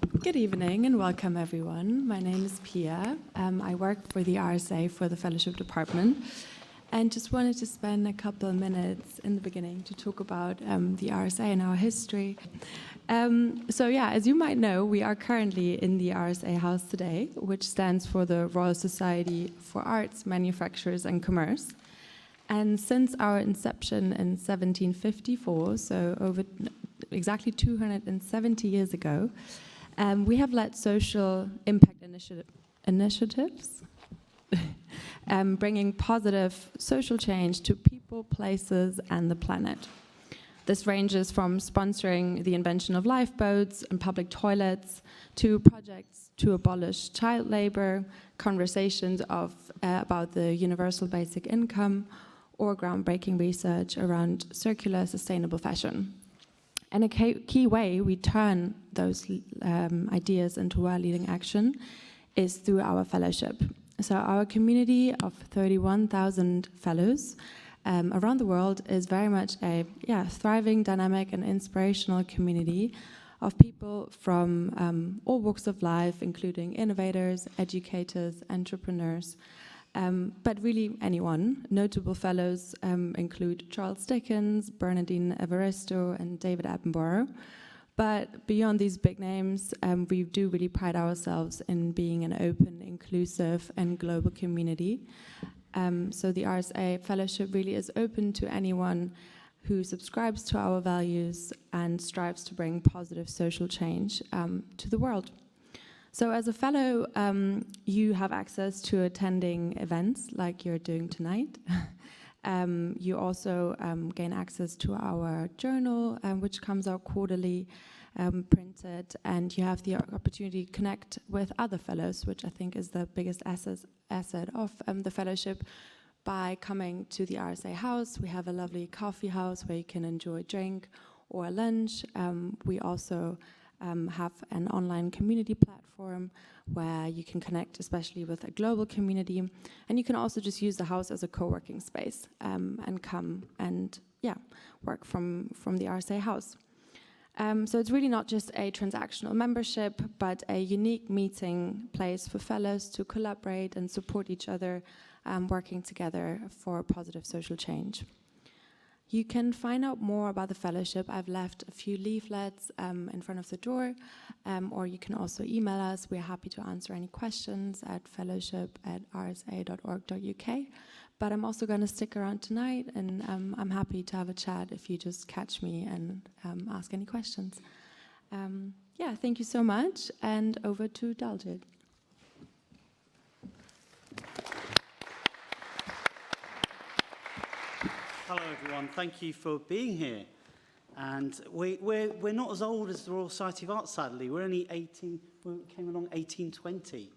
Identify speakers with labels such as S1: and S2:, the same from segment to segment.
S1: Good evening and welcome everyone. My name is Pia. I work for the RSA for the Fellowship Department and just wanted to spend a couple of minutes in the beginning to talk about the RSA and our history. As you might know, we are currently in the RSA House today, which stands for the Royal Society for Arts, Manufactures and Commerce. And since our inception in 1754, so over exactly 270 years ago, we have led social impact initiatives, bringing positive social change to people, places, and the planet. This ranges from sponsoring the invention of lifeboats and public toilets to projects to abolish child labor, conversations about the universal basic income, or groundbreaking research around circular, sustainable fashion. And a key way we turn those ideas into world-leading action is through our fellowship. So our community of 31,000 fellows around the world is very much a thriving, dynamic, and inspirational community of people from all walks of life, including innovators, educators, entrepreneurs, but really anyone. Notable fellows include Charles Dickens, Bernardine Evaristo, and David Attenborough. But beyond these big names, we do really pride ourselves in being an open, inclusive, and global community. So the RSA Fellowship really is open to anyone who subscribes to our values and strives to bring positive social change to the world. So as a fellow, you have access to attending events like you're doing tonight. You also gain access to our journal, which comes out quarterly, printed, and you have the opportunity to connect with other fellows, which I think is the biggest asset of the fellowship. By coming to the RSA House, we have a lovely coffee house where you can enjoy a drink or a lunch. We also have an online community platform where you can connect, especially with a global community, and you can also just use the house as a co-working space and come and work from the RSA House. So it's really not just a transactional membership, but a unique meeting place for fellows to collaborate and support each other, working together for positive social change. You can find out more about the fellowship. I've left a few leaflets in front of the door, or you can also email us. We're happy to answer any questions at fellowship@rsa.org.uk. But I'm also going to stick around tonight, and I'm happy to have a chat if you just catch me and ask any questions. Thank you so much, and over to Daljit.
S2: Hello, everyone. Thank you for being here. And we're not as old as the Royal Society of Arts, sadly. We're only 18. We came along 1820.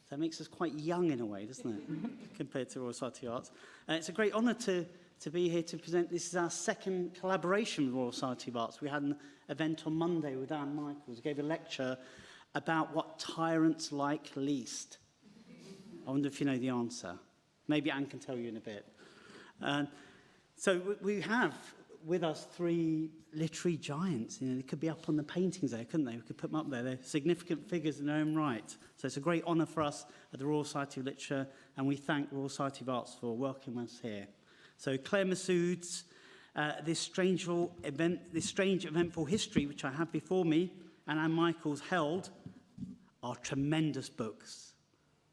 S2: So it makes us quite young in a way, doesn't it, compared to the Royal Society of Arts. And it's a great honour to be here to present. This is our second collaboration with the Royal Society of Arts. We had an event on Monday with Anne Michaels, who gave a lecture about what tyrants like least. I wonder if you know the answer. Maybe Anne can tell you in a bit. So we have with us three literary giants. You know, they could be up on the paintings there, couldn't they? We could put them up there. They're significant figures in their own right. So it's a great honour for us at the Royal Society of Literature, and we thank the Royal Society of Arts for welcoming us here. So Claire Messud's this strange eventful history, which I have before me, and Anne Michaels held, are tremendous books,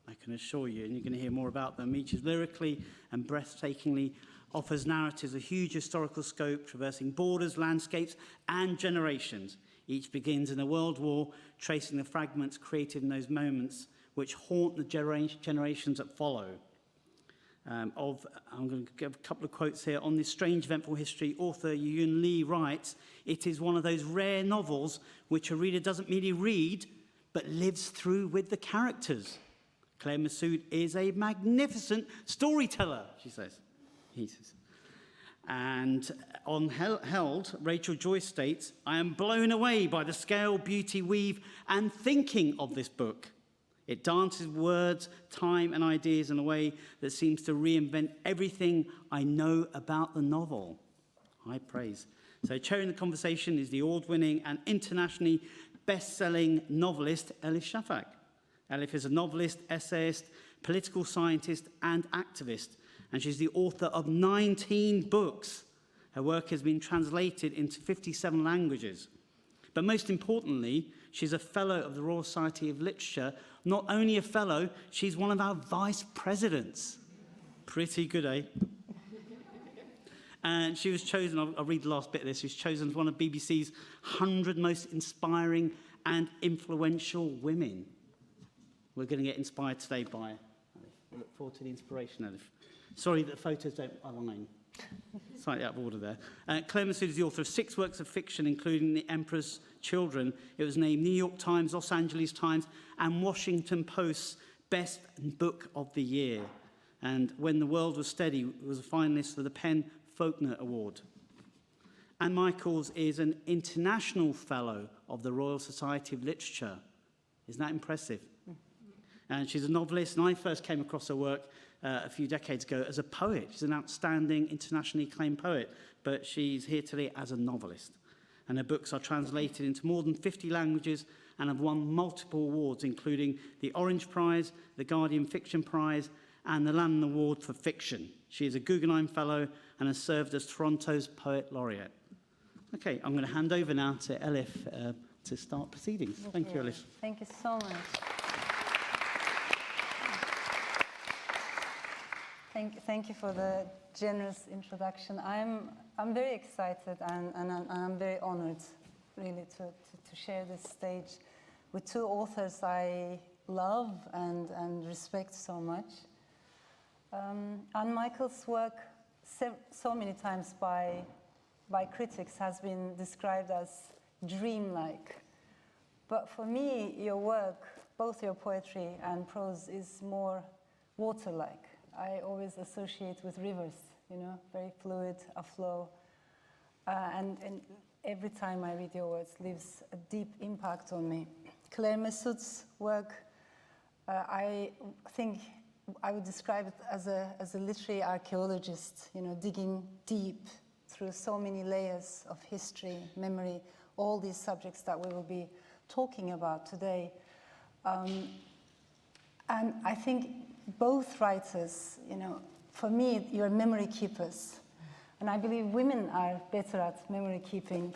S2: I can assure you, and you're going to hear more about them. Each is lyrically and breathtakingly offers narratives of huge historical scope, traversing borders, landscapes, and generations. Each begins in a world war, tracing the fragments created in those moments which haunt the generations that follow. I'm going to give a couple of quotes here. On this strange, eventful history, author Yiyun Li writes, "It is one of those rare novels which a reader doesn't merely read, but lives through with the characters. Claire Messud is a magnificent storyteller," she says. He says. And on Held, Rachel Joyce states, "I am blown away by the scale, beauty, weave, and thinking of this book. It dances words, time, and ideas in a way that seems to reinvent everything I know about the novel." High praise. So chairing the conversation is the award-winning and internationally best-selling novelist Elif Shafak. Elif is a novelist, essayist, political scientist, and activist, and she's the author of 19 books. Her work has been translated into 57 languages. But most importantly, she's a fellow of the Royal Society of Literature. Not only a fellow, she's one of our vice presidents. Pretty good, eh? And she was chosen, I'll read the last bit of this, she was chosen as one of BBC's 100 most inspiring and influential women. We're going to get inspired today by Elif. We look forward to the inspiration, Elif. Sorry that the photos don't align. Slightly out of order there. Claire Messud is the author of 6 works of fiction, including The Emperor's Children. It was named New York Times, Los Angeles Times, and Washington Post's Best Book of the Year. And When the World Was Steady, it was a finalist for the PEN Faulkner Award. Anne Michaels is an international fellow of the Royal Society of Literature. Isn't that impressive? And she's a novelist, and I first came across her work a few decades ago as a poet. She's an outstanding, internationally acclaimed poet, but she's here today as a novelist. And her books are translated into more than 50 languages and have won multiple awards, including the Orange Prize, the Guardian Fiction Prize, and the Lannan Award for Fiction. She is a Guggenheim Fellow and has served as Toronto's Poet Laureate. Okay, I'm going to hand over now to Elif to start proceedings. Thank you, Elif.
S3: Thank you so much. Thank you for the generous introduction. I'm very excited and I'm very honored, really, to share this stage with 2 authors I love and respect so much. Anne Michaels' work, so many times by critics, has been described as dreamlike. But for me, your work, both your poetry and prose, is more water-like. I always associate with rivers, you know, very fluid, a flow. And every time I read your words, leaves a deep impact on me. Claire Messud's work, I think I would describe it as a literary archaeologist, you know, digging deep through so many layers of history, memory, all these subjects that we will be talking about today. And I think both writers, you know, for me, you're memory keepers. And I believe women are better at memory keeping.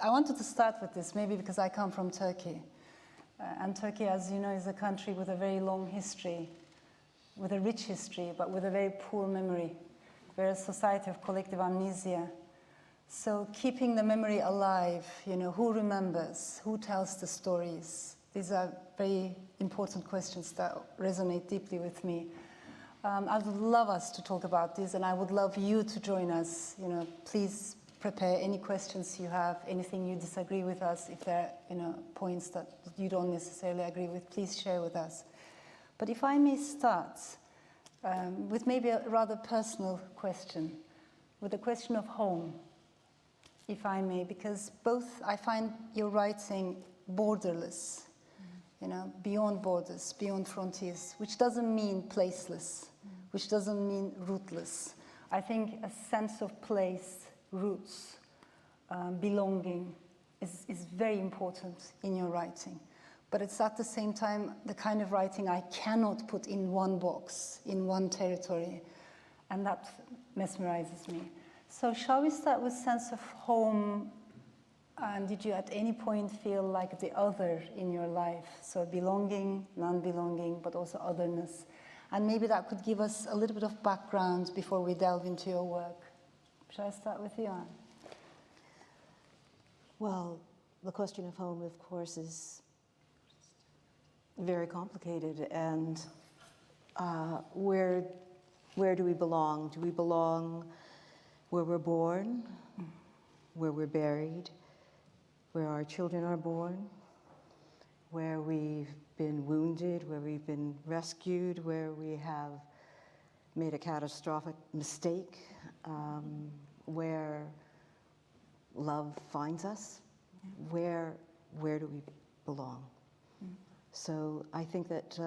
S3: I wanted to start with this, maybe because I come from Turkey. And Turkey, as you know, is a country with a very long history, with a rich history, but with a very poor memory. We're a society of collective amnesia. So keeping the memory alive, you know, who remembers, who tells the stories? These are very important questions that resonate deeply with me. I would love us to talk about this, and I would love you to join us. You know, please prepare any questions you have, anything you disagree with us. If there are, you know, points that you don't necessarily agree with, please share with us. But if I may start with maybe a rather personal question, with the question of home, if I may, because both I find your writing borderless, you know, beyond borders, beyond frontiers, which doesn't mean placeless, which doesn't mean rootless. I think a sense of place, roots, belonging is very important in your writing. But it's at the same time the kind of writing I cannot put in one box, in one territory, and that mesmerizes me. So shall we start with sense of home? And did you at any point feel like the other in your life? So belonging, non-belonging, but also otherness. And maybe that could give us a little bit of background before we delve into your work. Shall I start with you, Anne?
S4: Well, the question of home, of course, is very complicated. And where do we belong? Do we belong where we're born, where we're buried, where our children are born, where we've been wounded, where we've been rescued, where we have made a catastrophic mistake, where love finds us? Where do we belong? So I think that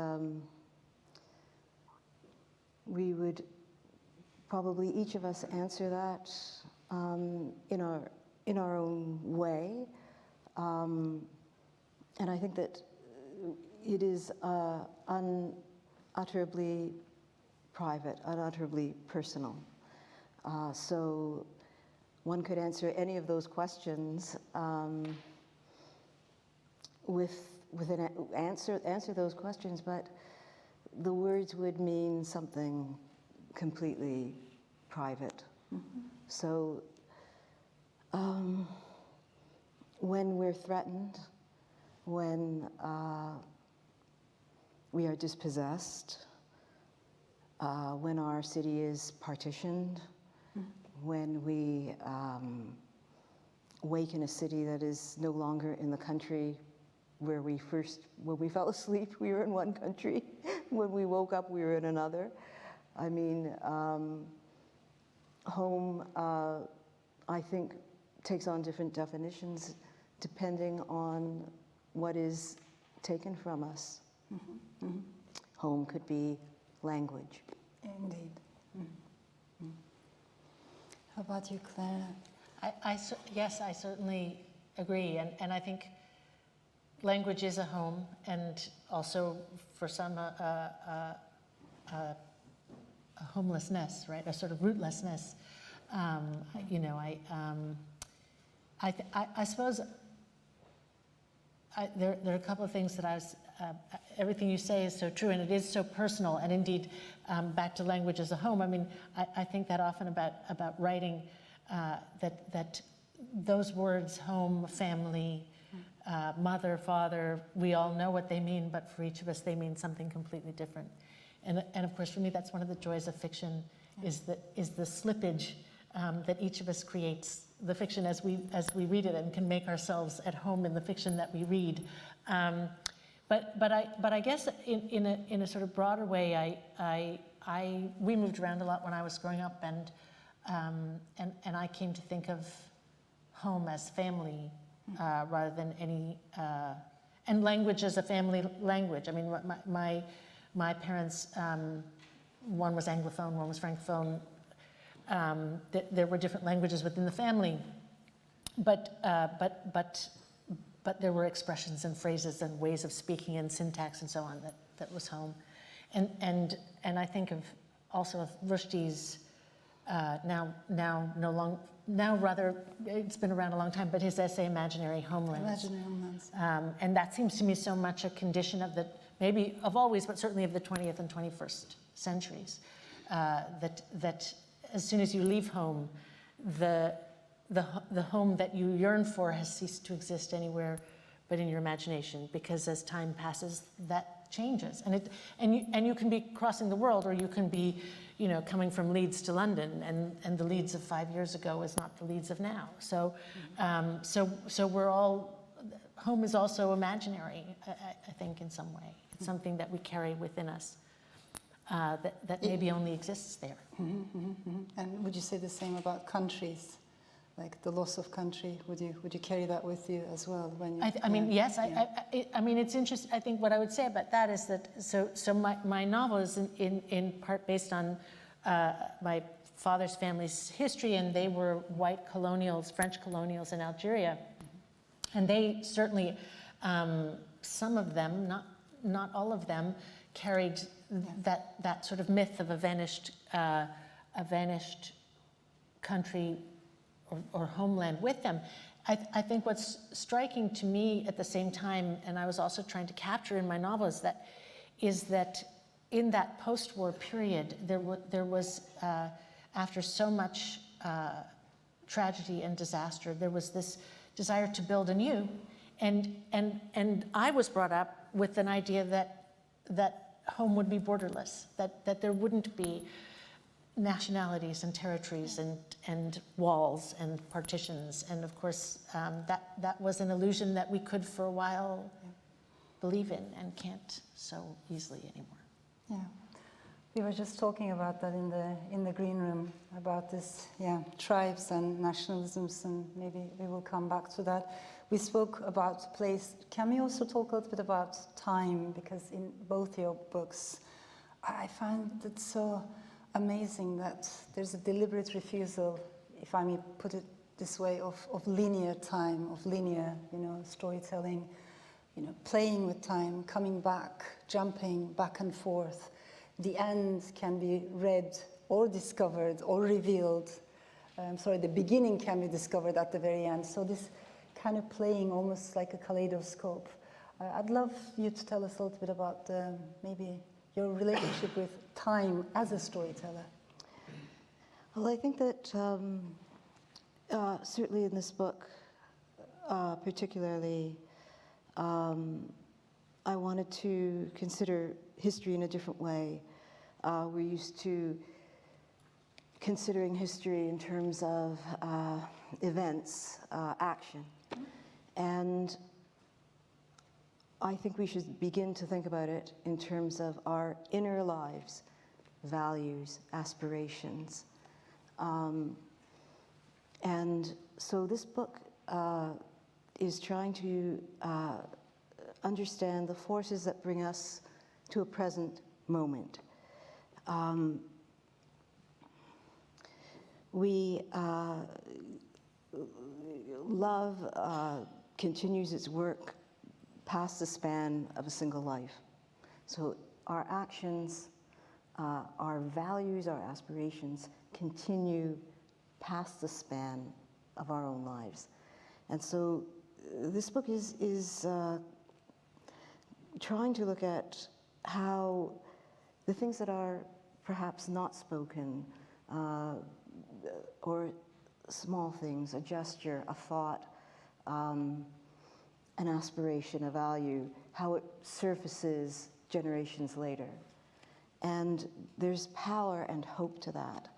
S4: we would probably each of us answer that in our own way. And I think that it is unutterably private, unutterably personal. So one could answer any of those questions with an answer those questions, but the words would mean something completely private. Mm-hmm. So when we're threatened, when we are dispossessed, when our city is partitioned, when we wake in a city that is no longer in the country where when we fell asleep, we were in one country. When we woke up, we were in another. I mean, home, I think, takes on different definitions depending on what is taken from us. Mm-hmm. Mm-hmm. Home could be language.
S3: Indeed. Mm-hmm. How about you, Claire?
S5: Yes, I certainly agree, and I think language is a home, and also for some a homelessness, right? A sort of rootlessness. You know, I suppose there are a couple of things that I was. Everything you say is so true, and it is so personal. And indeed, back to language as a home. I mean, I think that often about writing, that those words, home, family, mother, father, we all know what they mean, but for each of us, they mean something completely different. And of course, for me, that's one of the joys of fiction, is the slippage that each of us creates. The fiction as we read it, and can make ourselves at home in the fiction that we read. But I guess in a sort of broader way, we moved around a lot when I was growing up, and I came to think of home as family rather than any and language as a family language. I mean, my parents, one was Anglophone, one was Francophone. There were different languages within the family, but there were expressions and phrases and ways of speaking and syntax and so on that was home, and I think of also of Rushdie's now rather it's been around a long time, but his essay Imaginary Homelands.
S3: Imaginary Homelands.
S5: And that seems to me so much a condition of maybe of always, but certainly of the 20th and 21st centuries. That as soon as you leave home, the home that you yearn for has ceased to exist anywhere but in your imagination, because as time passes, that changes. And you can be crossing the world, or you can be, you know, coming from Leeds to London, and the Leeds of 5 years ago is not the Leeds of now. So, so we're all, home is also imaginary, I think, in some way. It's something that we carry within us. That maybe only exists there.
S3: Mm-hmm, mm-hmm, mm-hmm. And would you say the same about countries, like the loss of country? Would you carry that with you as well when you?
S5: I mean, yes. Yeah. I mean, it's interesting. I think what I would say about that is that so my novel is in part based on my father's family's history, and they were white colonials, French colonials in Algeria, and they certainly, some of them, not all of them, carried that sort of myth of a vanished country or homeland with them. I think what's striking to me at the same time, and I was also trying to capture in my novel, is that in that post-war period, there was after so much tragedy and disaster, there was this desire to build anew, and I was brought up with an idea that home would be borderless, that there wouldn't be nationalities and territories and walls and partitions, and of course that was an illusion that we could for a while believe in and can't so easily anymore.
S3: Yeah, we were just talking about that in the green room, about this tribes and nationalisms, and maybe we will come back to that. We spoke about place. Can we also talk a little bit about time? Because in both your books, I find it so amazing that there's a deliberate refusal, if I may put it this way, of linear time, of linear, storytelling. you know, playing with time, coming back, jumping back and forth. The end can be read or discovered or revealed. The beginning can be discovered at the very end. So this kind of playing almost like a kaleidoscope. I'd love you to tell us a little bit about maybe your relationship with time as a storyteller.
S4: Well, I think that certainly in this book, particularly, I wanted to consider history in a different way. We're used to considering history in terms of events, action. And I think we should begin to think about it in terms of our inner lives, values, aspirations. And so this book is trying to understand the forces that bring us to a present moment. Love continues its work past the span of a single life. So our actions, our values, our aspirations continue past the span of our own lives. And so this book is trying to look at how the things that are perhaps not spoken, or small things, a gesture, a thought, an aspiration, a value, how it surfaces generations later. And there's power and hope to that.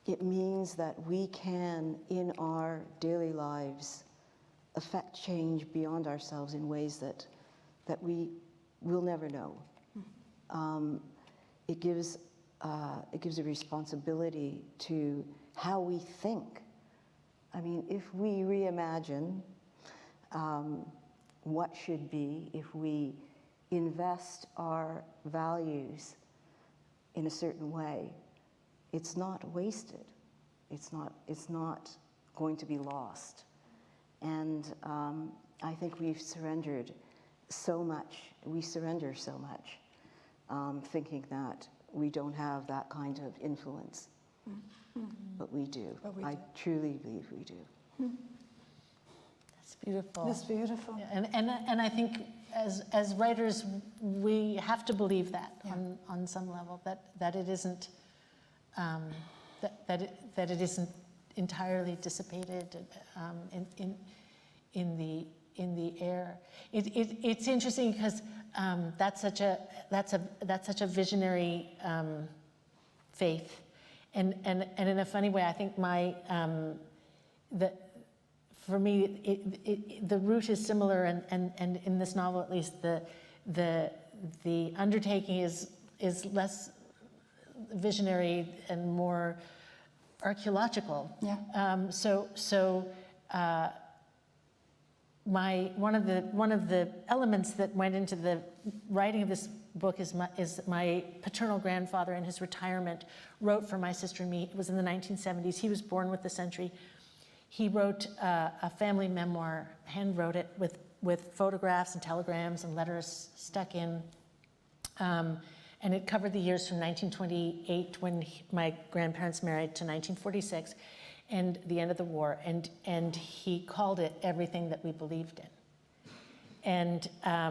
S4: It means that we can, in our daily lives, affect change beyond ourselves in ways that we will never know. It gives a responsibility to how we think. I mean, if we reimagine what should be, if we invest our values in a certain way, it's not wasted. It's not going to be lost. And I think we've surrendered so much. We surrender so much, thinking that we don't have that kind of influence. But we do. I truly believe we do.
S5: That's beautiful.
S3: That's beautiful.
S5: Yeah, and I think as writers, we have to believe that on some level, that it isn't that it isn't entirely dissipated in the air. It's interesting because that's such a visionary faith, and in a funny way, I think for me the root is similar, and in this novel at least the undertaking is less visionary and more archaeological. Yeah. One of the elements that went into the writing of this book is my paternal grandfather in his retirement wrote for my sister and me. It was in the 1970s. He was born with the century. He wrote a family memoir, hand wrote it with photographs and telegrams and letters stuck in. And it covered the years from 1928, when my grandparents married, to 1946, and the end of the war. And he called it Everything That We Believed In. And I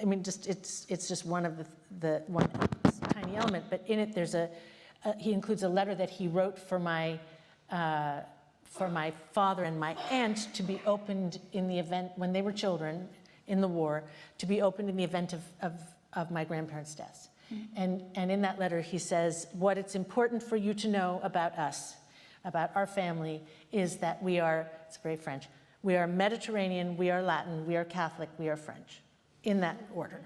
S5: mean, it's just one of the one tiny element, but in it there's he includes a letter that he wrote for my father and my aunt to be opened in the event when they were children in the war, to be opened in the event of my grandparents' deaths. And in that letter he says, what it's important for you to know about us, about our family, is that we are, it's very French, we are Mediterranean, we are Latin, we are Catholic, we are French, in that order.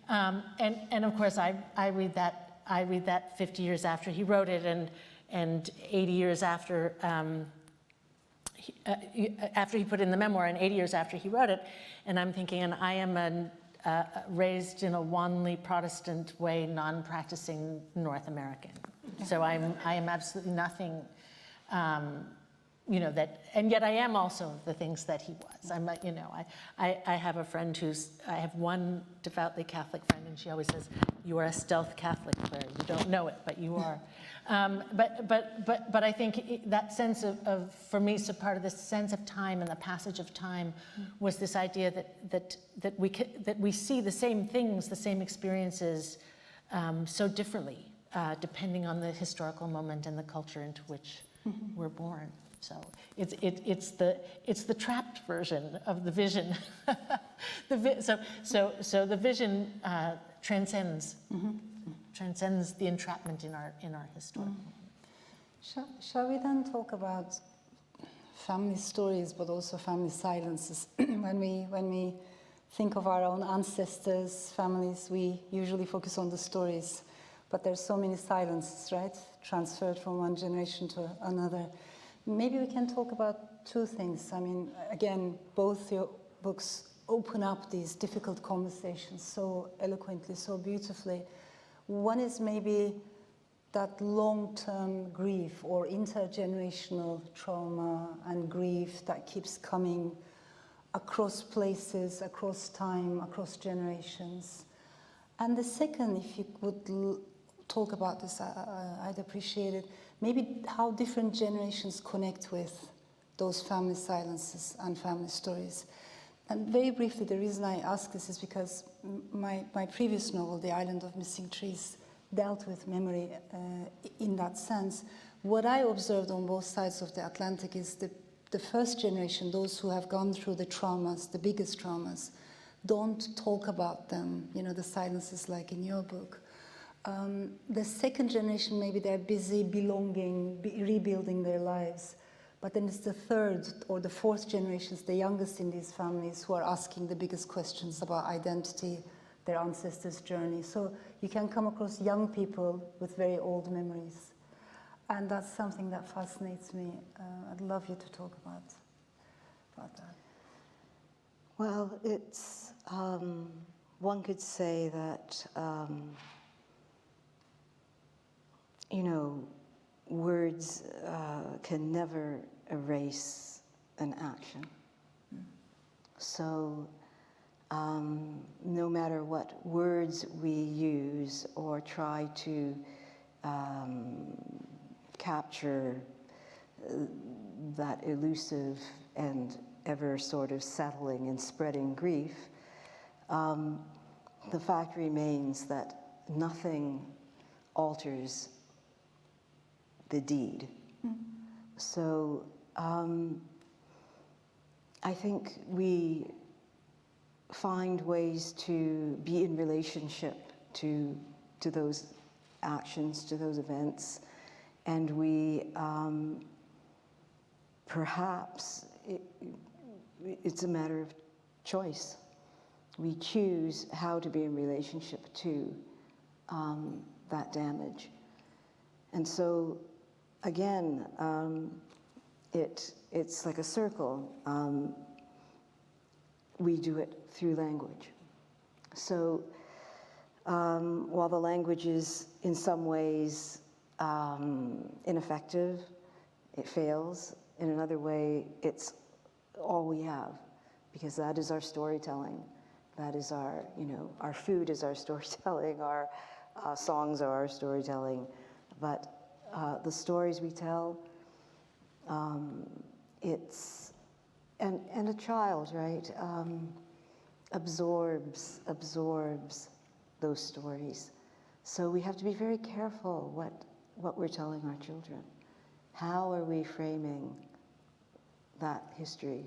S5: And of course I read that 50 years after he wrote it, and 80 years after he put in the memoir, and 80 years after he wrote it, and I'm thinking, and I am raised in a wanly Protestant way, non-practicing North American. So I am absolutely nothing you know, that, and yet I am also the things that he was. I'm, you know, I have a friend I have one devoutly Catholic friend, and she always says, you are a stealth Catholic, Claire. You don't know it, but you are. But I think that sense of, for me, so part of this sense of time and the passage of time was this idea that we see the same things, the same experiences so differently, depending on the historical moment and the culture into which we're born. So it's the trapped version of the vision. So the vision transcends the entrapment in our historical.
S3: Shall we then talk about family stories, but also family silences? When we think of our own ancestors, families, we usually focus on the stories, but there's so many silences, right? Transferred from one generation to another. Maybe we can talk about two things. I mean, again, both your books open up these difficult conversations so eloquently, so beautifully. One is maybe that long-term grief or intergenerational trauma and grief that keeps coming across places, across time, across generations. And the second, if you would talk about this, I'd appreciate it. Maybe how different generations connect with those family silences and family stories. And very briefly, the reason I ask this is because my previous novel, The Island of Missing Trees, dealt with memory in that sense. What I observed on both sides of the Atlantic is the first generation, those who have gone through the traumas, the biggest traumas, don't talk about them, you know, the silences like in your book. The second generation, maybe they're busy belonging, rebuilding their lives. But then it's the third or the fourth generations, the youngest in these families, who are asking the biggest questions about identity, their ancestors' journey. So you can come across young people with very old memories. And that's something that fascinates me. I'd love you to talk about that.
S4: Well, it's, one could say that, you know, words can never erase an action. So no matter what words we use or try to capture that elusive and ever sort of settling and spreading grief, the fact remains that nothing alters the deed. So I think we find ways to be in relationship to those actions, to those events, and we perhaps it's a matter of choice. We choose how to be in relationship to that damage. And so again, it's like a circle. We do it through language. So while the language is in some ways ineffective, it fails. In another way, it's all we have, because that is our storytelling. That is our, you know, our food is our storytelling, our songs are our storytelling. But the stories we tell, it's, and a child, right, absorbs those stories. So we have to be very careful what we're telling our children. How are we framing that history?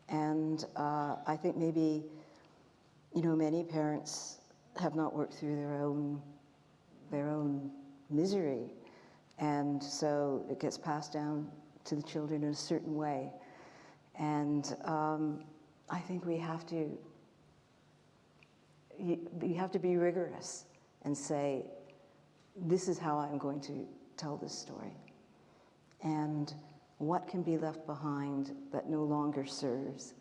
S4: And I think maybe, you know, many parents have not worked through their own misery. And so it gets passed down to the children in a certain way. And I think we have to be rigorous and say, this is how I'm going to tell this story. And what can be left behind that no longer serves?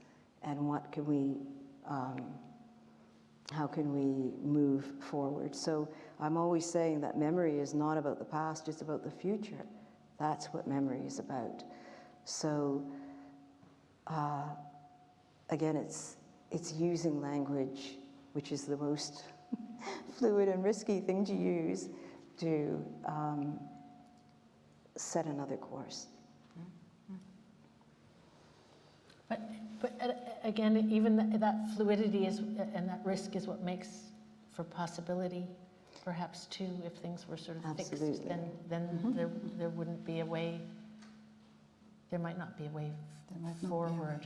S4: And what can we, how can we move forward? So I'm always saying that memory is not about the past, it's about the future. That's what memory is about. So again, it's using language, which is the most fluid and risky thing to use, to set another course.
S5: But again, even that fluidity is, and that risk is what makes for possibility, perhaps too. If things were sort of
S4: Absolutely.
S5: fixed, then there wouldn't be a way. There might not be a way forward.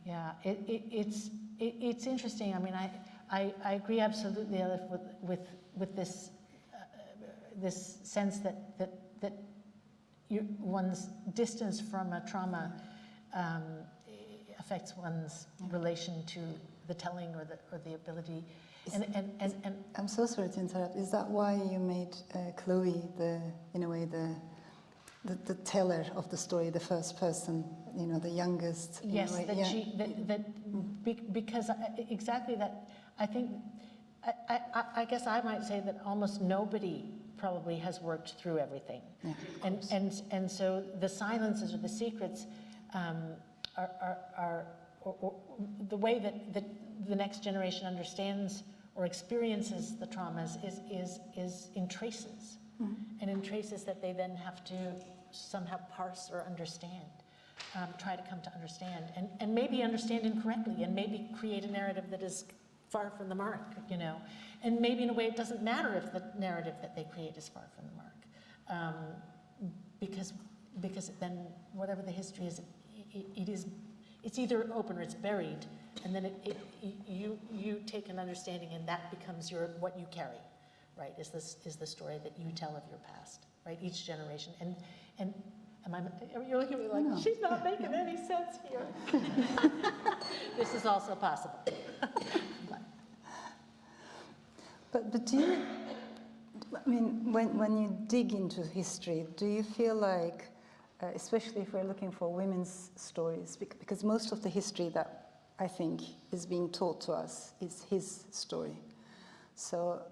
S5: Yeah, it's interesting. I mean, I agree absolutely, Elif, with this this sense that one's distance from a trauma affects one's relation to the telling or the ability. And
S3: I'm so sorry to interrupt. Is that why you made Chloe in a way the teller of the story, the first person, the youngest?
S5: Yes, because exactly that. I think I guess I might say that almost nobody probably has worked through everything, and so the silences or the secrets are the way that the next generation understands or experiences the traumas is in traces, and in traces that they then have to somehow parse or understand, try to come to understand, and maybe understand incorrectly, and maybe create a narrative that is far from the mark, and maybe in a way it doesn't matter if the narrative that they create is far from the mark, because then whatever the history is, it's either open or it's buried, and then you take an understanding, and that becomes what you carry, right? Is the story that you tell of your past, right? Each generation, and you're looking at me like, no, she's not making any sense here. This is also possible.
S3: But do you, I mean, when you dig into history, do you feel like, especially if we're looking for women's stories, because most of the history that I think is being taught to us is his story. So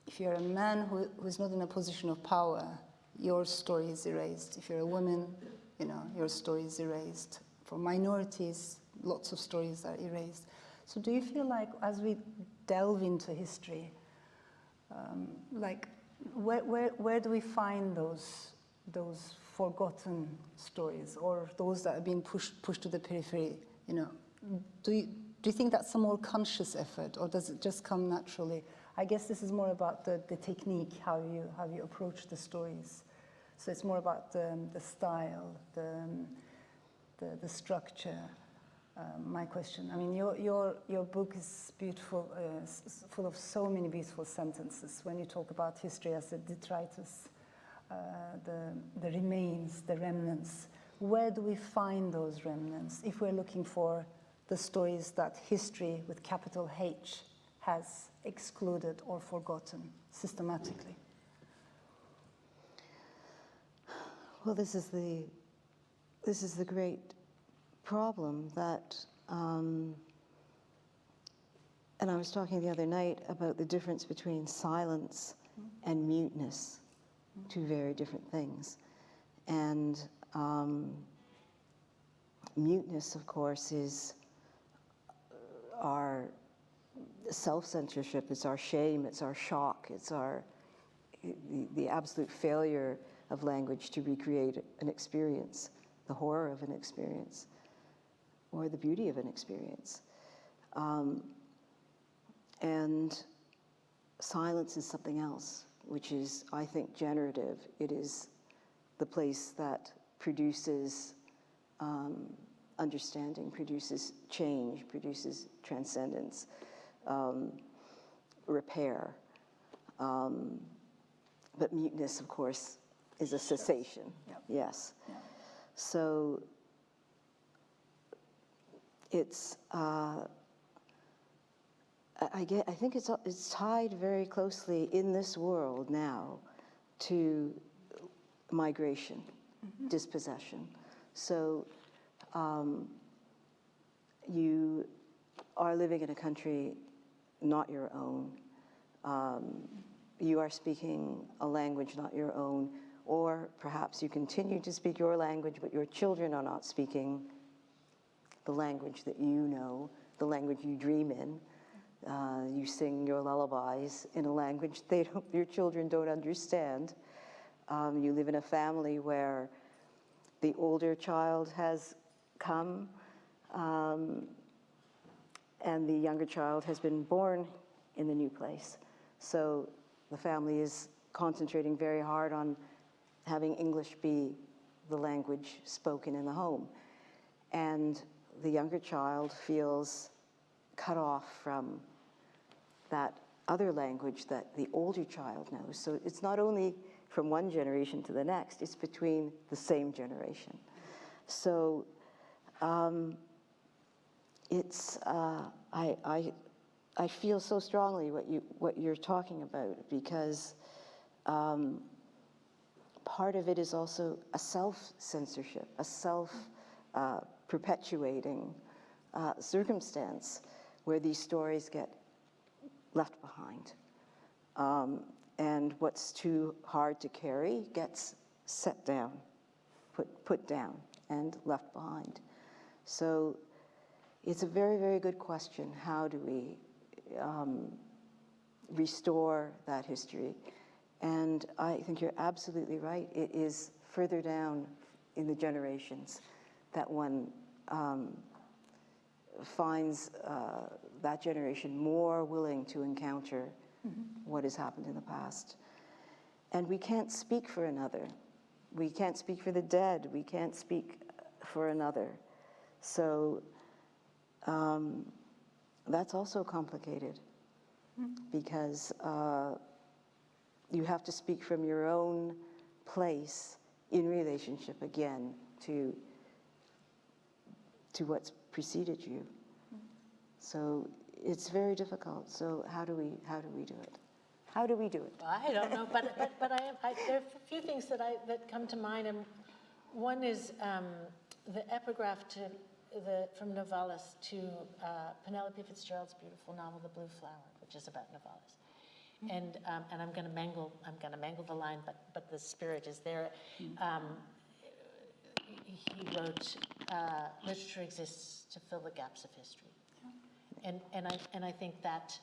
S3: if you're a man who's not in a position of power, your story is erased. If you're a woman, your story is erased. For minorities, lots of stories are erased. So do you feel like as we delve into history, like where do we find those forgotten stories, or those that have been pushed to the periphery? Do you think that's a more conscious effort, or does it just come naturally? I guess this is more about the technique, how you approach the stories. So it's more about the style, the structure. My question. I mean, your book is beautiful, full of so many beautiful sentences. When you talk about history as a detritus, the remains, the remnants. Where do we find those remnants if we're looking for the stories that history with capital H has excluded or forgotten systematically?
S4: Well, this is the great problem that, and I was talking the other night about the difference between silence and muteness, two very different things. And muteness, of course, is our self-censorship, it's our shame, it's our shock, it's the absolute failure of language to recreate an experience, the horror of an experience, or the beauty of an experience. And silence is something else, which is, I think, generative. It is the place that produces understanding, produces change, produces transcendence, repair. But muteness, of course, is a cessation. Yep. Yes. Yep. So it's, I think it's tied very closely in this world now to migration, dispossession. So you are living in a country not your own. You are speaking a language not your own, or perhaps you continue to speak your language, but your children are not speaking the language that you know, the language you dream in. You sing your lullabies in a language your children don't understand. You live in a family where the older child has come and the younger child has been born in the new place. So the family is concentrating very hard on having English be the language spoken in the home. And the younger child feels cut off from that other language that the older child knows. So it's not only from one generation to the next, it's between the same generation. So I feel so strongly what you're talking about, because part of it is also a self-censorship, a self-perpetuating circumstance where these stories get left behind. And what's too hard to carry gets set down, put down, and left behind. So it's a very, very good question. How do we restore that history? And I think you're absolutely right. It is further down in the generations that one finds that generation more willing to encounter what has happened in the past. And we can't speak for another. We can't speak for the dead. We can't speak for another. So that's also complicated, because you have to speak from your own place in relationship again to what's preceded you. So it's very difficult. So how do we do it? How do we do it?
S5: I don't know, but there are a few things that come to mind, and one is the epigraph from Novelist to Penelope Fitzgerald's beautiful novel, The Blue Flower, which is about Novelist. And I'm going to mangle the line, but the spirit is there. He wrote, "Literature exists to fill the gaps of history," and I think that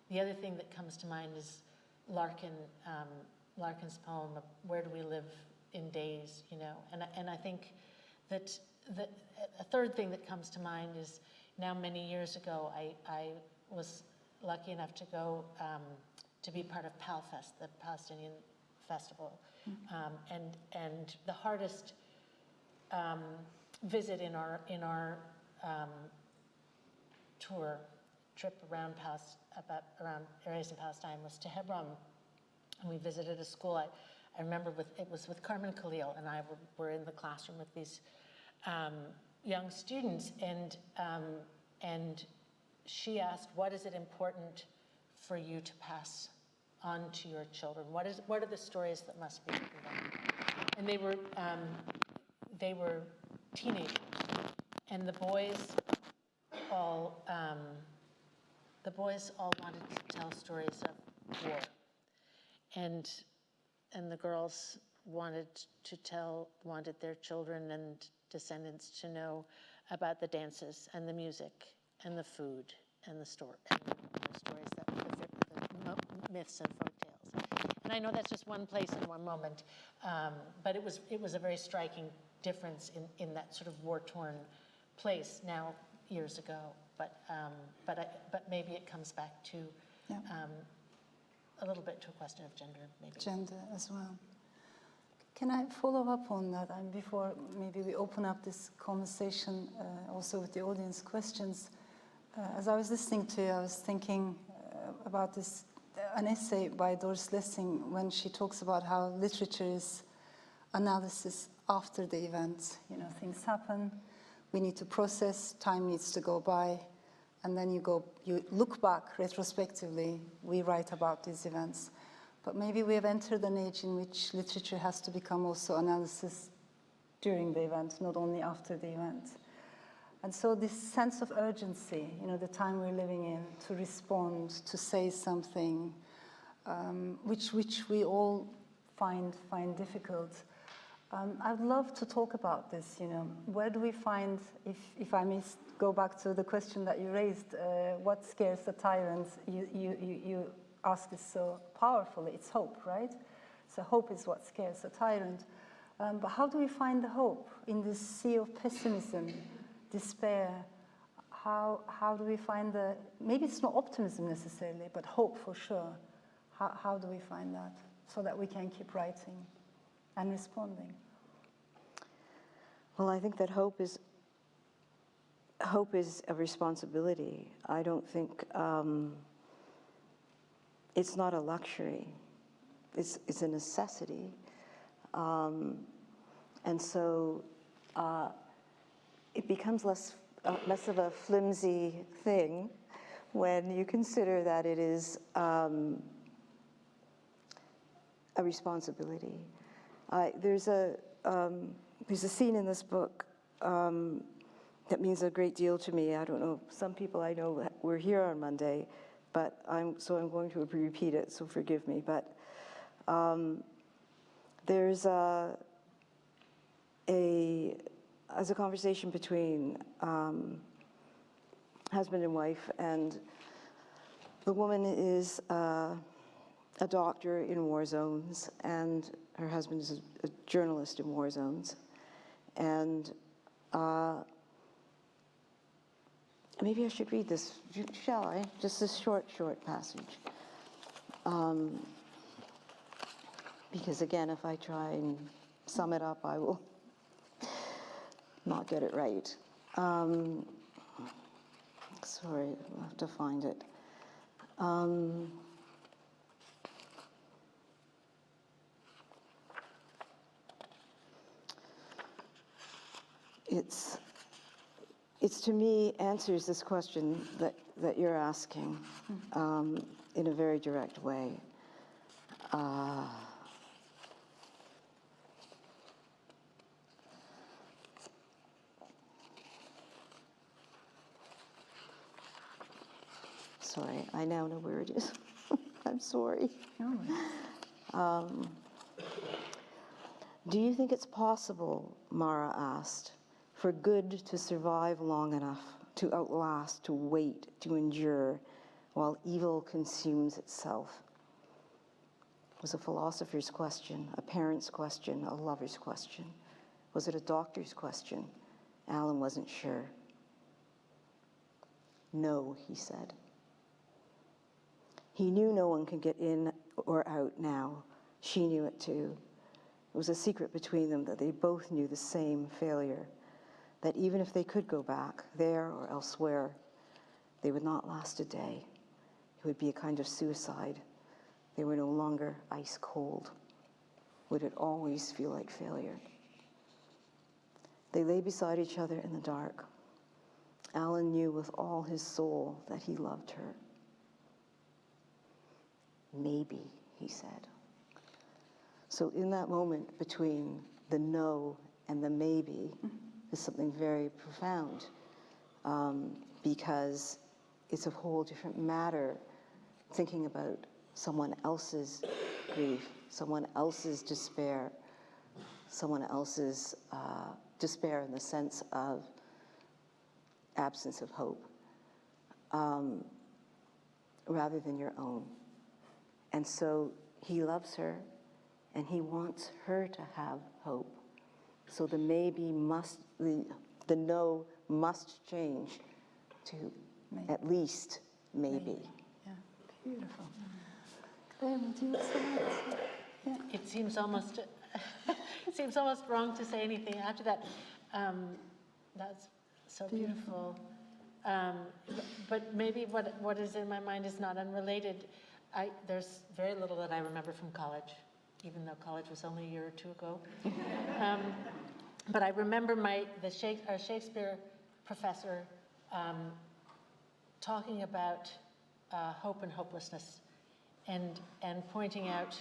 S5: the other thing that comes to mind is Larkin's poem, "Where do we live in days?" You know, and I think that a third thing that comes to mind is, now many years ago, I was lucky enough to go to be part of PALFest, the Palestinian Festival, and the hardest visit in our trip around areas in Palestine was to Hebron, and we visited a school. I remember it was with Carmen Khalil, and I were in the classroom with these young students, and she asked, "What is it important for you to pass on to your children? What are the stories that must be written down?" And they were teenagers, and the boys all wanted to tell stories of war, and the girls wanted their children and descendants to know about the dances and the music and the food and the stories that the myths and folk tales. And I know that's just one place in one moment, but it was a very striking difference in that sort of war-torn place now years ago. But maybe it comes back to a little bit to a question of gender, maybe.
S3: Gender as well. Can I follow up on that? And before maybe we open up this conversation also with the audience questions, as I was listening to you, I was thinking about an essay by Doris Lessing when she talks about how literature is analysis after the event. You know, things happen, we need to process, time needs to go by, and then you look back retrospectively, we write about these events. But maybe we have entered an age in which literature has to become also analysis during the event, not only after the event. And so this sense of urgency, you know, the time we're living in, to respond, to say something, which we all find difficult. I'd love to talk about this, you know. Where do we find, if I may go back to the question that you raised, what scares the tyrant? You ask this so powerfully. It's hope, right? So hope is what scares the tyrant. But how do we find the hope in this sea of pessimism, despair? How do we find the, maybe it's not optimism necessarily, but hope for sure. How do we find that so that we can keep writing and responding?
S4: Well, I think that hope is a responsibility. I don't think it's not a luxury. It's a necessity, and so it becomes less of a flimsy thing when you consider that it is a responsibility. There's a scene in this book that means a great deal to me. I don't know, some people I know were here on Monday, but I'm going to repeat it, so forgive me. But there's a conversation between husband and wife, and the woman is a doctor in war zones, and her husband is a journalist in war zones. And maybe I should read this, shall I? Just this short passage. Because again, if I try and sum it up, I will not get it right. Sorry, I'll have to find it. It's to me answers this question that you're asking in a very direct way. Sorry, I now know where it is. I'm sorry. Do you think it's possible, Mara asked, for good to survive long enough, to outlast, to wait, to endure, while evil consumes itself? It was a philosopher's question, a parent's question, a lover's question. Was it a doctor's question? Alan wasn't sure. No, he said. He knew no one could get in or out now. She knew it too. It was a secret between them that they both knew the same failure, that even if they could go back, there or elsewhere, they would not last a day. It would be a kind of suicide. They were no longer ice cold. Would it always feel like failure? They lay beside each other in the dark. Alan knew with all his soul that he loved her. Maybe, he said. So in that moment between the no and the maybe is something very profound, because it's a whole different matter thinking about someone else's grief, someone else's despair, someone else's despair in the sense of absence of hope, rather than your own. And so he loves her, and he wants her to have hope. So the maybe must, the no must change to maybe. At least maybe.
S3: Yeah, beautiful. Claire, would you say? Yeah.
S5: It seems almost wrong to say anything after that. That's so beautiful. But maybe what is in my mind is not unrelated. There's very little that I remember from college, even though college was only a year or two ago. But I remember our Shakespeare professor talking about hope and hopelessness, and pointing out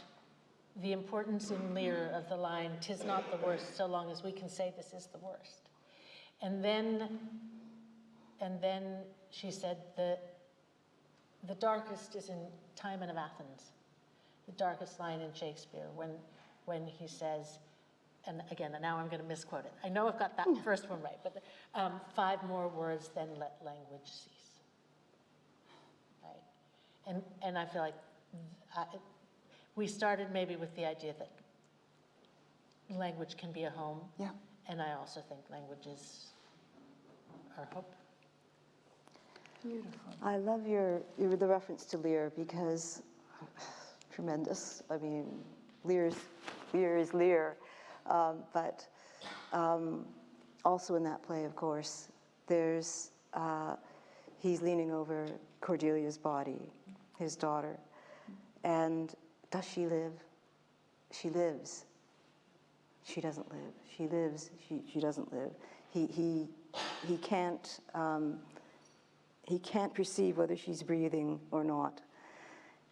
S5: the importance in Lear of the line, "'Tis not the worst, so long as we can say this is the worst." And then she said the darkest is in Timon of Athens, the darkest line in Shakespeare, when he says, and again, now I'm going to misquote it. I know I've got that first one right, but 5 more words, then let language cease. Right? And I feel like we started maybe with the idea that language can be a home.
S3: Yeah.
S5: And I also think language is our hope.
S3: Beautiful.
S4: I love the reference to Lear, because tremendous. I mean, Lear is Lear. But also in that play, of course, there's he's leaning over Cordelia's body, his daughter, and does she live? She lives. She doesn't live. She lives. She doesn't live. He can't perceive whether she's breathing or not.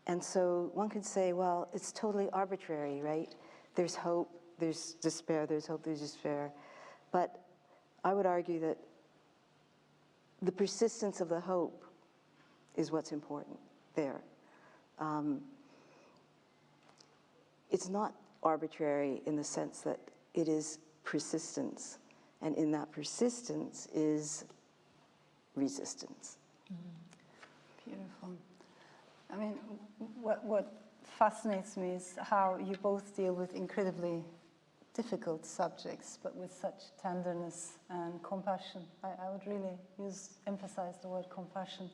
S4: And so one could say, well, it's totally arbitrary, right? There's hope, there's despair, there's hope, there's despair. But I would argue that the persistence of the hope is what's important there. It's not arbitrary in the sense that it is persistence, and in that persistence is resistance.
S3: Beautiful. I mean, what fascinates me is how you both deal with incredibly difficult subjects, but with such tenderness and compassion. I would really emphasize the word compassion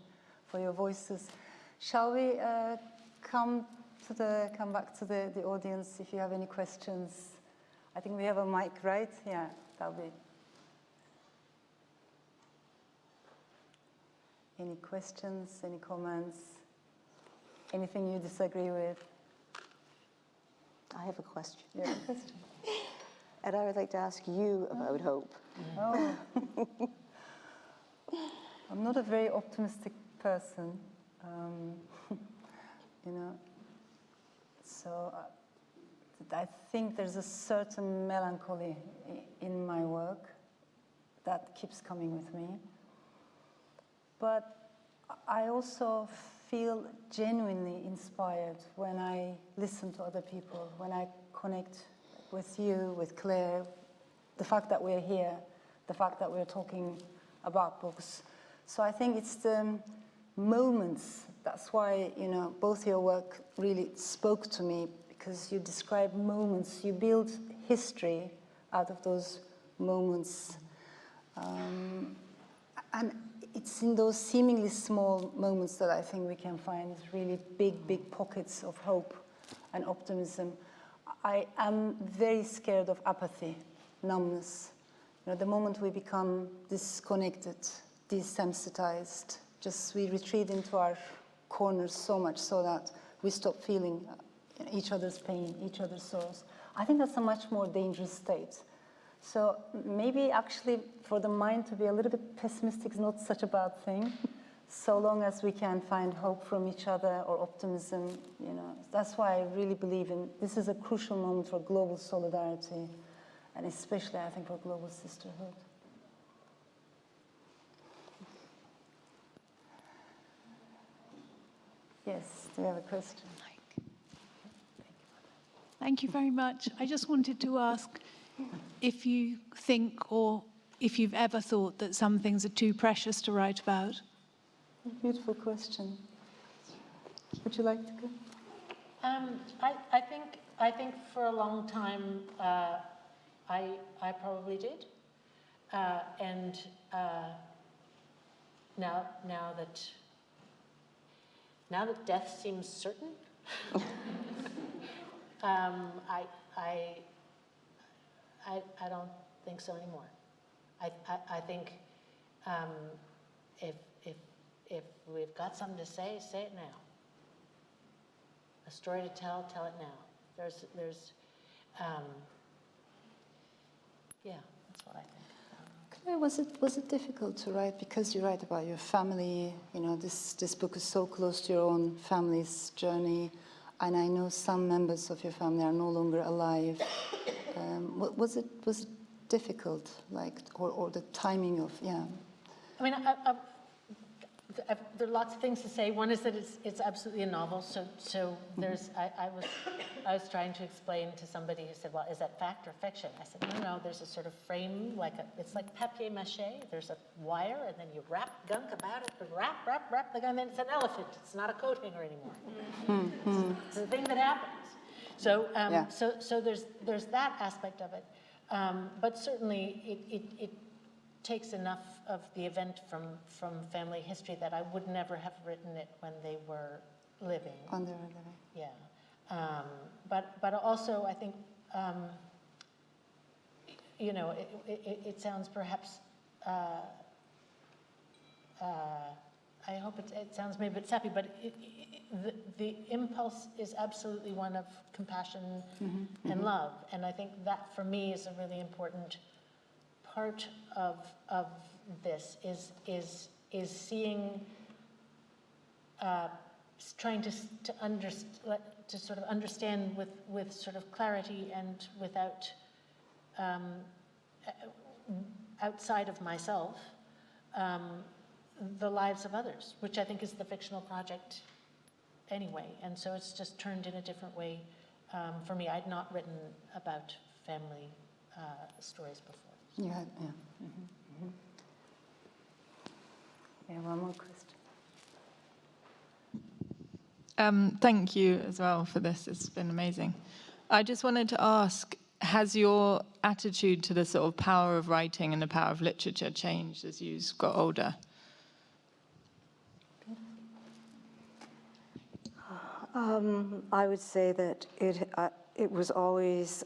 S3: for your voices. Shall we come back to the audience if you have any questions? I think we have a mic, right? Yeah, that'll be. Any questions, any comments, anything you disagree with?
S4: I have a question.
S3: You have a question?
S4: And I would like to ask you about hope.
S3: Oh. I'm not a very optimistic person, so I think there's a certain melancholy in my work that keeps coming with me. But I also feel genuinely inspired when I listen to other people, when I connect with you, with Claire, the fact that we're here, the fact that we're talking about books. So I think it's the moments. That's why, both your work really spoke to me, because you describe moments. You build history out of those moments. And it's in those seemingly small moments that I think we can find really big pockets of hope and optimism. I am very scared of apathy, numbness. The moment we become disconnected, desensitized, we retreat into our corners so much so that we stop feeling each other's pain, each other's sorrows. I think that's a much more dangerous state. So maybe actually for the mind to be a little bit pessimistic is not such a bad thing, so long as we can find hope from each other or optimism. That's why I really believe this is a crucial moment for global solidarity, and especially I think for global sisterhood. Yes, do you have a question?
S6: Thank you very much. I just wanted to ask if you think, or if you've ever thought, that some things are too precious to write about.
S3: Beautiful question. Would you like to go?
S5: I think for a long time I probably did, and now that death seems certain, I don't think so anymore. I think if we've got something to say it now. A story to tell it now. There's yeah, that's what I think.
S3: Claire, was it difficult to write, because you write about your family? This book is so close to your own family's journey, and I know some members of your family are no longer alive. Was it difficult, or the timing of, yeah?
S5: I mean, there are lots of things to say. One is that it's absolutely a novel. So there's I was trying to explain to somebody who said, well, is that fact or fiction? I said, no. There's a sort of frame, it's like papier mâché. There's a wire, and then you wrap gunk about it, wrap the gun, and then it's an elephant. It's not a coat hanger anymore. It's a thing that happens. So so there's that aspect of it. But certainly it takes enough of the event from family history that I would never have written it when they were living.
S3: When they were living.
S5: Yeah. But also I think, you know, it sounds perhaps, I hope it sounds maybe a bit sappy, but the impulse is absolutely one of compassion and love. And I think that for me is a really important part of this is seeing, trying to sort of understand with sort of clarity and without outside of myself the lives of others, which I think is the fictional project anyway. And so it's just turned in a different way for me. I'd not written about family stories before.
S3: You had, yeah. Yeah, one more question.
S7: Thank you as well for this. It's been amazing. I just wanted to ask, has your attitude to the sort of power of writing and the power of literature changed as you got older?
S4: I would say that it was always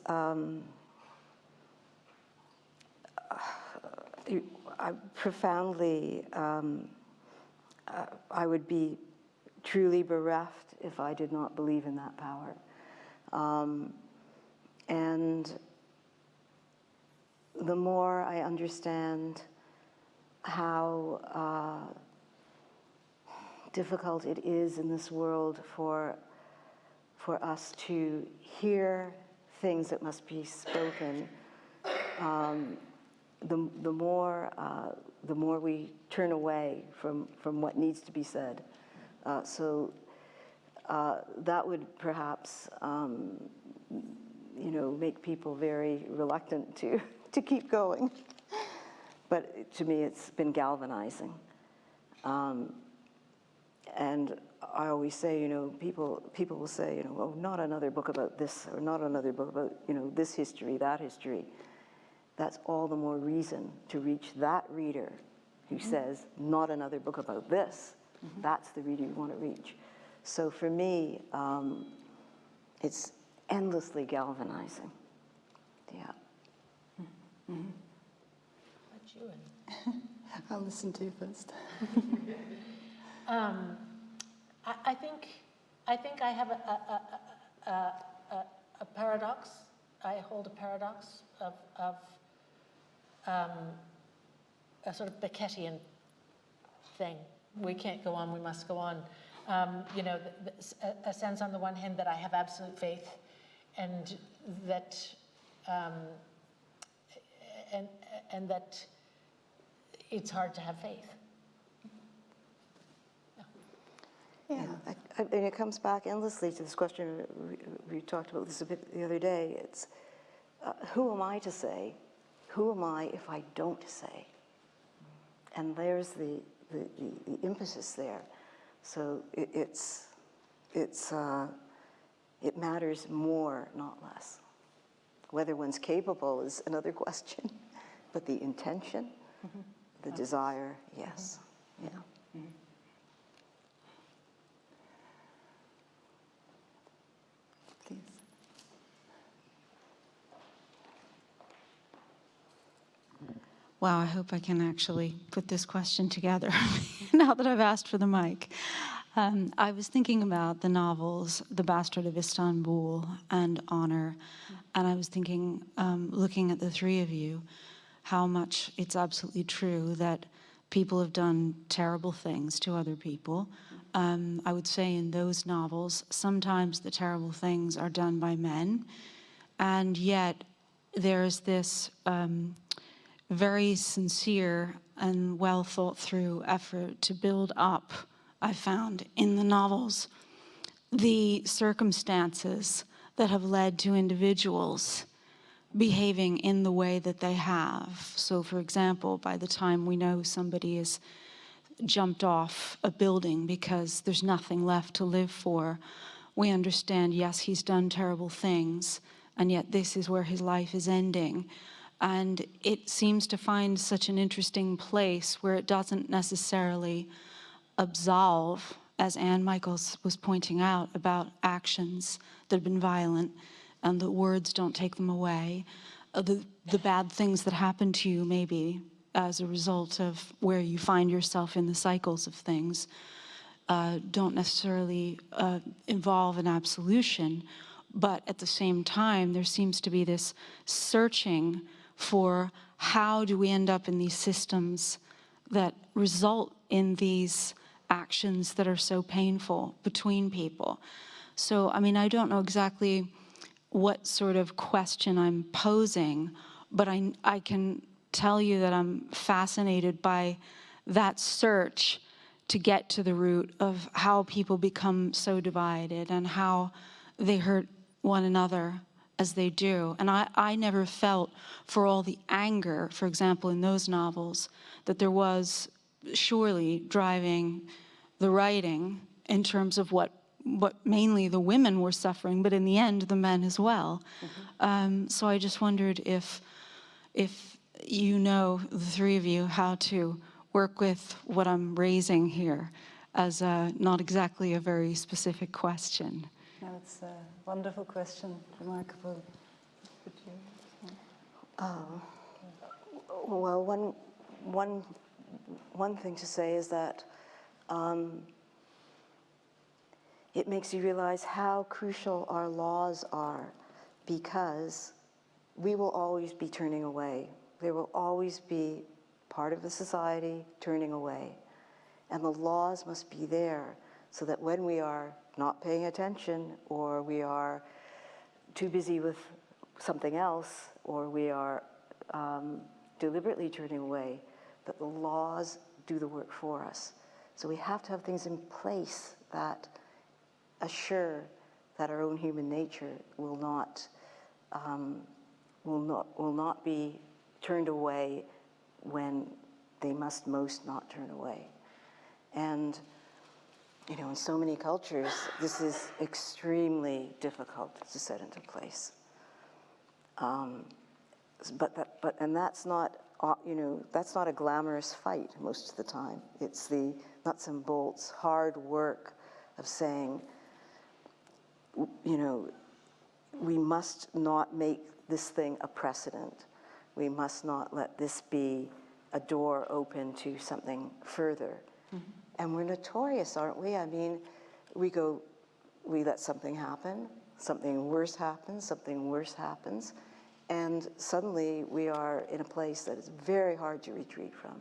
S4: profoundly. I would be truly bereft if I did not believe in that power. And the more I understand how difficult it is in this world for us to hear things that must be spoken, the more we turn away from what needs to be said. So that would perhaps, make people very reluctant to keep going. But to me, it's been galvanizing. And I always say, people will say, oh, not another book about this, or not another book about, this history, that history. That's all the more reason to reach that reader who says, not another book about this. That's the reader you want to reach. So for me, it's endlessly galvanizing. Yeah.
S5: What you in?
S3: I'll listen to you first.
S5: I think I have a paradox. I hold a paradox of a sort of Beckettian thing. We can't go on, we must go on. A sense on the one hand that I have absolute faith, and that and that it's hard to have faith.
S4: Yeah, and it comes back endlessly to this question. We talked about this a bit the other day. It's who am I to say? Who am I if I don't say? And there's the impetus there. So it matters more, not less. Whether one's capable is another question, but the intention, the desire, yes, yeah.
S3: Please.
S8: Wow, I hope I can actually put this question together now that I've asked for the mic. I was thinking about the novels, The Bastard of Istanbul and Honor, and I was thinking, looking at the three of you, how much it's absolutely true that people have done terrible things to other people. I would say in those novels, sometimes the terrible things are done by men, and yet there's this very sincere and well thought through effort to build up, I found in the novels, the circumstances that have led to individuals behaving in the way that they have. So, for example, by the time we know somebody has jumped off a building because there's nothing left to live for, we understand, yes, he's done terrible things, and yet this is where his life is ending. And it seems to find such an interesting place where it doesn't necessarily absolve, as Anne Michaels was pointing out, about actions that have been violent, and the words don't take them away. The bad things that happen to you maybe as a result of where you find yourself in the cycles of things don't necessarily involve an absolution, but at the same time, there seems to be this searching for how do we end up in these systems that result in these actions that are so painful between people. So, I mean, I don't know exactly what sort of question I'm posing, but I can tell you that I'm fascinated by that search to get to the root of how people become so divided and how they hurt one another as they do. And I never felt, for all the anger, for example, in those novels, that there was surely driving the writing in terms of what mainly the women were suffering, but in the end, the men as well. So I just wondered if you know, the three of you, how to work with what I'm raising here as not exactly a very specific question.
S3: No, it's a wonderful question, remarkable.
S4: Well, one thing to say is that it makes you realize how crucial our laws are, because we will always be turning away. There will always be part of the society turning away. And the laws must be there so that when we are not paying attention, or we are too busy with something else, or we are deliberately turning away, that the laws do the work for us. So we have to have things in place that assure that our own human nature will not be turned away when they must most not turn away. And you know, in so many cultures, this is extremely difficult to set into place. And that's not, that's not a glamorous fight most of the time. It's the nuts and bolts, hard work of saying, we must not make this thing a precedent. We must not let this be a door open to something further. Mm-hmm. And we're notorious, aren't we? I mean, we let something happen, something worse happens, and suddenly we are in a place that is very hard to retreat from.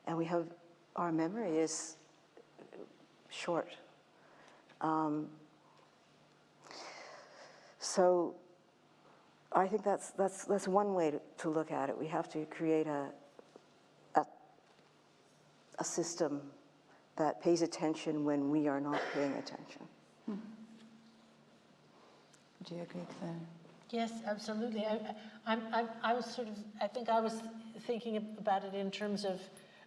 S4: And our memory is short. So I think that's one way to look at it. We have to create a system that pays attention when we are not paying attention.
S3: Mm-hmm. Do you agree, Claire?
S5: Yes, absolutely. I think I was thinking about it in terms of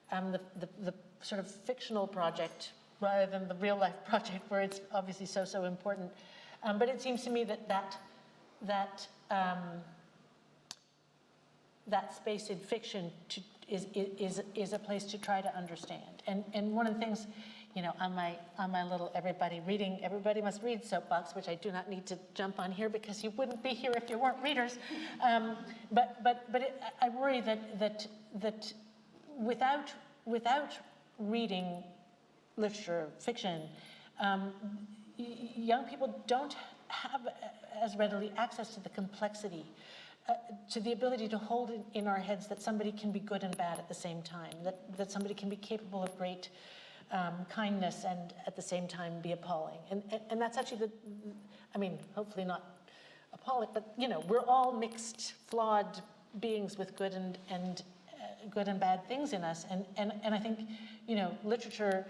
S5: the sort of fictional project rather than the real life project, where it's obviously so important. But it seems to me that space in fiction is a place to try to understand. And one of the things, on my little everybody must read soapbox, which I do not need to jump on here because you wouldn't be here if you weren't readers. I worry that without reading literature, fiction, young people don't have as readily access to the complexity, to the ability to hold in our heads that somebody can be good and bad at the same time, that somebody can be capable of great kindness and at the same time be appalling. And that's actually hopefully not appalling, but we're all mixed, flawed beings with good and good and bad things in us. And I think, you know, literature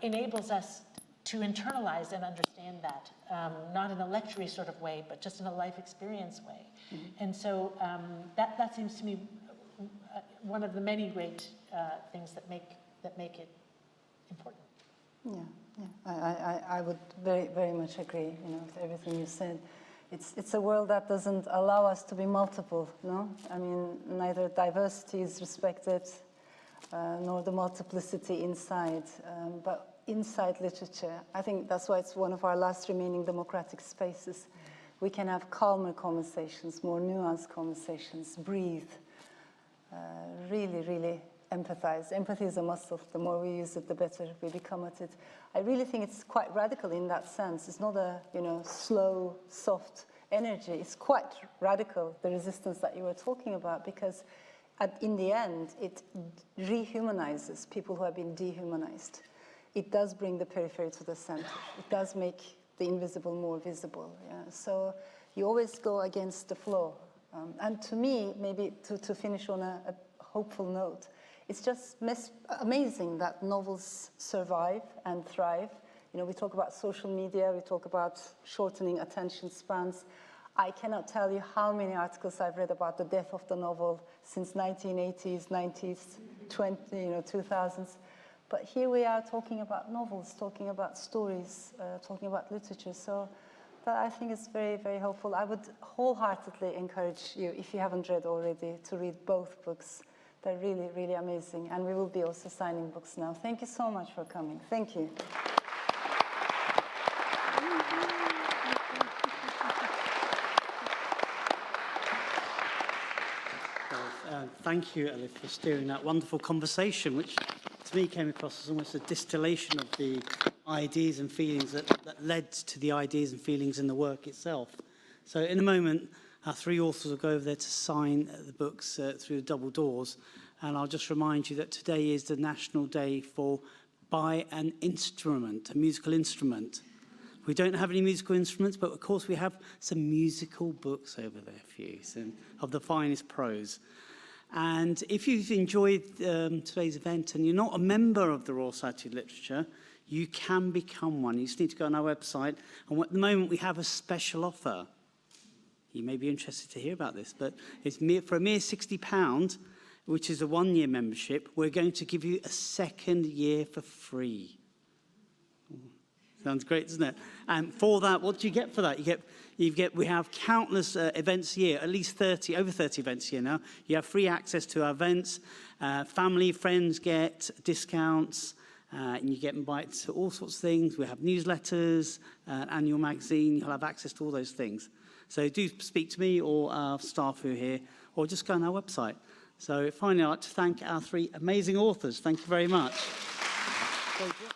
S5: enables us to internalize and understand that, not in a lecture sort of way, but just in a life experience way. Mm-hmm. And so that seems to me one of the many great things that make it important.
S3: Yeah. I would very, very much agree, you know, with everything you said. It's a world that doesn't allow us to be multiple, no? I mean, neither diversity is respected, nor the multiplicity inside. But inside literature, I think that's why it's one of our last remaining democratic spaces. We can have calmer conversations, more nuanced conversations, breathe, really, really empathize. Empathy is a muscle. The more we use it, the better we become at it. I really think it's quite radical in that sense. It's not a, you know, slow, soft energy. It's quite radical, the resistance that you were talking about, because in the end, it rehumanizes people who have been dehumanized. It does bring the periphery to the center. It does make the invisible more visible. Yeah? So you always go against the flow. And to me, maybe to finish on a hopeful note, it's just amazing that novels survive and thrive. You know, we talk about social media, we talk about shortening attention spans. I cannot tell you how many articles I've read about the death of the novel since 1980s, 90s, 2000s. But here we are talking about novels, talking about stories, talking about literature. So that I think is very, very hopeful. I would wholeheartedly encourage you, if you haven't read already, to read both books. They're really, really amazing. And we will be also signing books now. Thank you so much for coming. Thank you.
S2: Thank you, Elif, for steering that wonderful conversation, which to me came across as almost a distillation of the ideas and feelings that led to the ideas and feelings in the work itself. So in a moment, our three authors will go over there to sign the books through the double doors. And I'll just remind you that today is the National Day for Buy an Instrument, a musical instrument. We don't have any musical instruments, but of course we have some musical books over there for you, some of the finest prose. And if you've enjoyed today's event and you're not a member of the Royal Society of Literature, you can become one. You just need to go on our website. And at the moment, we have a special offer. You may be interested to hear about this, but it's for a mere £60, which is a one-year membership, we're going to give you a second year for free. Sounds great, doesn't it? And for that, what do you get for that? We have countless events a year, at least over 30 events a year now. You have free access to our events. Family, friends get discounts, and you get invited to all sorts of things. We have newsletters, annual magazine. You'll have access to all those things. So do speak to me or our staff who are here, or just go on our website. So finally, I'd like to thank our three amazing authors. Thank you very much. Thank you.